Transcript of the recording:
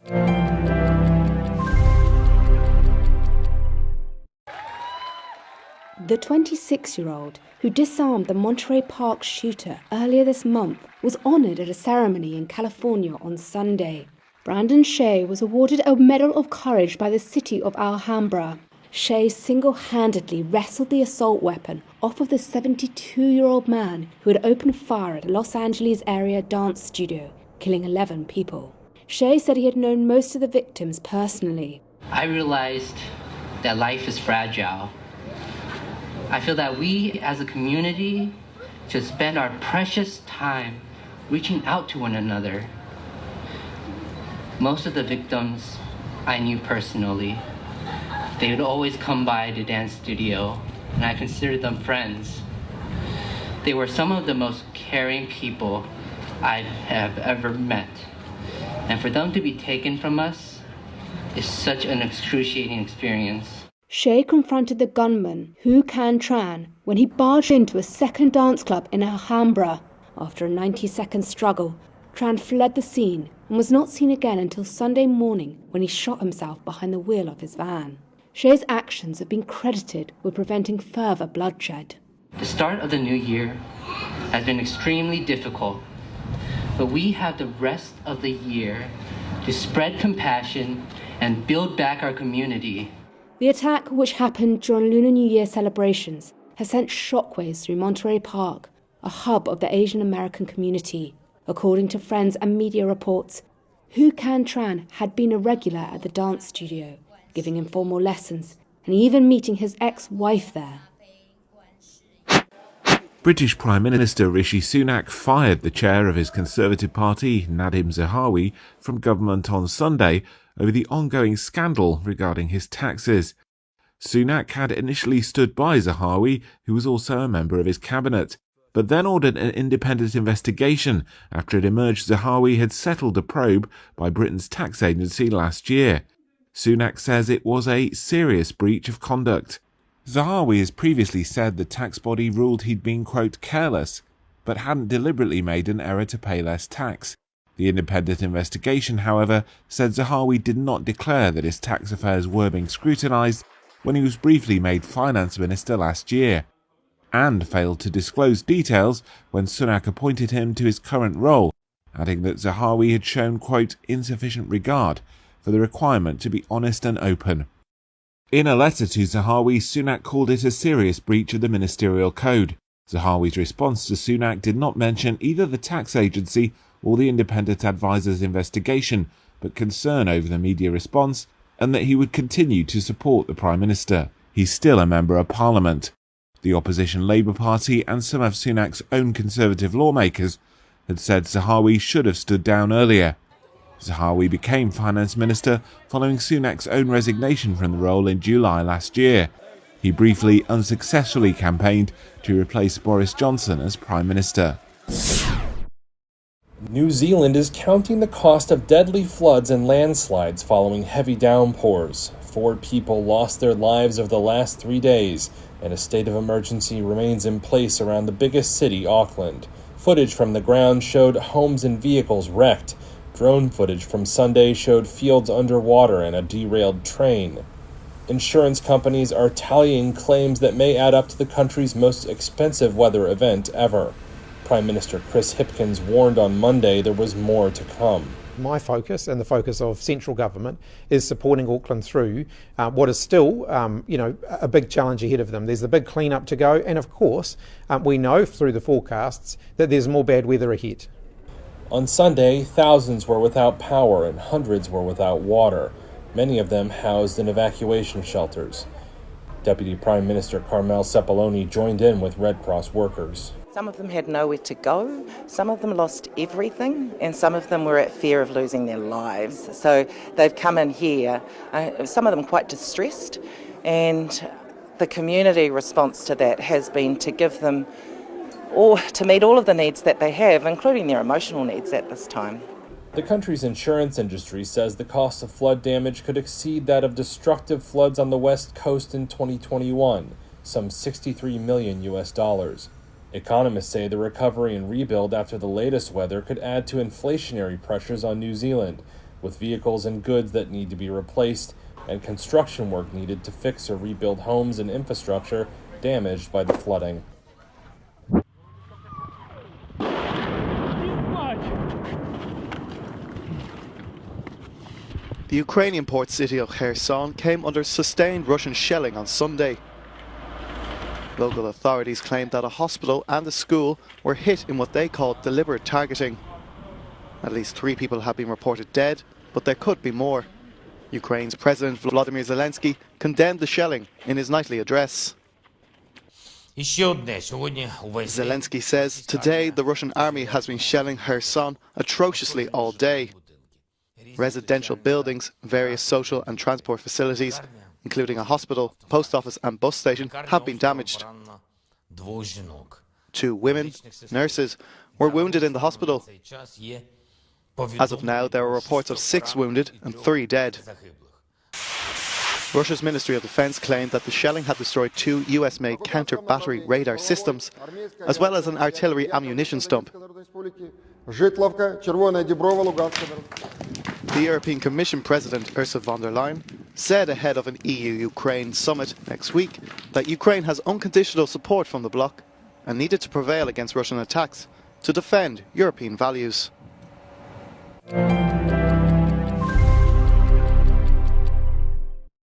The 26-year-old who disarmed the Monterey Park shooter earlier this month was honoured at a ceremony in California on Sunday. Brandon Tsay was awarded a Medal of Courage by the city of Alhambra. Tsay single-handedly wrestled the assault weapon off of the 72-year-old man who had opened fire at a Los Angeles area dance studio, killing 11 people. Tsay said he had known most of the victims personally. I realized that life is fragile. I feel that we as a community should spend our precious time reaching out to one another. Most of the victims I knew personally. They would always come by the dance studio, and I considered them friends. They were some of the most caring people I have ever met. And for them to be taken from us is such an excruciating experience. Tsay confronted the gunman, Hu Can Tran, when he barged into a second dance club in Alhambra. After a 90-second struggle, Tran fled the scene and was not seen again until Sunday morning when he shot himself behind the wheel of his van. Tsay's actions have been credited with preventing further bloodshed. The start of the new year has been extremely difficult, but we have the rest of the year to spread compassion and build back our community. The attack, which happened during Lunar New Year celebrations, has sent shockwaves through Monterey Park, a hub of the Asian American community. According to friends and media reports, Hu Can Tran had been a regular at the dance studio, giving informal lessons and even meeting his ex-wife there. British Prime Minister Rishi Sunak fired the chair of his Conservative Party, Nadhim Zahawi, from government on Sunday over the ongoing scandal regarding his taxes. Sunak had initially stood by Zahawi, who was also a member of his cabinet, but then ordered an independent investigation after it emerged Zahawi had settled a probe by Britain's tax agency last year. Sunak says it was a serious breach of conduct. Zahawi has previously said the tax body ruled he'd been, quote, careless, but hadn't deliberately made an error to pay less tax. The independent investigation, however, said Zahawi did not declare that his tax affairs were being scrutinised when he was briefly made finance minister last year, and failed to disclose details when Sunak appointed him to his current role, adding that Zahawi had shown, quote, insufficient regard for the requirement to be honest and open. In a letter to Zahawi, Sunak called it a serious breach of the ministerial code. Zahawi's response to Sunak did not mention either the tax agency or the independent advisor's investigation, but concern over the media response and that he would continue to support the Prime Minister. He's still a member of Parliament. The opposition Labour Party and some of Sunak's own Conservative lawmakers had said Zahawi should have stood down earlier. Zahawi became Finance Minister following Sunak's own resignation from the role in July last year. He briefly, unsuccessfully campaigned to replace Boris Johnson as Prime Minister. New Zealand is counting the cost of deadly floods and landslides following heavy downpours. 4 people lost their lives over the last 3 days, and a state of emergency remains in place around the biggest city, Auckland. Footage from the ground showed homes and vehicles wrecked. Drone footage from Sunday showed fields underwater and a derailed train. Insurance companies are tallying claims that may add up to the country's most expensive weather event ever. Prime Minister Chris Hipkins warned on Monday there was more to come. My focus and the focus of central government is supporting Auckland through what is still, a big challenge ahead of them. There's a big clean-up to go, and of course, we know through the forecasts that there's more bad weather ahead. On Sunday, thousands were without power and hundreds were without water, many of them housed in evacuation shelters. Deputy Prime Minister Carmel Sepuloni joined in with Red Cross workers. Some of them had nowhere to go, some of them lost everything, and some of them were at fear of losing their lives. So they've come in here, some of them quite distressed, and the community response to that has been to give them or to meet all of the needs that they have, including their emotional needs at this time. The country's insurance industry says the cost of flood damage could exceed that of destructive floods on the West Coast in 2021, some $63 million. Economists say the recovery and rebuild after the latest weather could add to inflationary pressures on New Zealand. with vehicles and goods that need to be replaced and construction work needed to fix or rebuild homes and infrastructure damaged by the flooding. The Ukrainian port city of Kherson came under sustained Russian shelling on Sunday. Local authorities claimed that a hospital and a school were hit in what they called deliberate targeting. At least 3 people have been reported dead, but there could be more. Ukraine's President Volodymyr Zelensky condemned the shelling in his nightly address. Zelensky says today the Russian army has been shelling Kherson atrociously all day. Residential buildings, various social and transport facilities, including a hospital, post office and bus station, have been damaged. 2 women, nurses, were wounded in the hospital. As of now, there are reports of 6 wounded and 3 dead. Russia's Ministry of Defense claimed that the shelling had destroyed 2 US-made counter-battery radar systems, as well as an artillery ammunition stump. The European Commission President Ursula von der Leyen said ahead of an EU-Ukraine summit next week that Ukraine has unconditional support from the bloc and needed to prevail against Russian attacks to defend European values.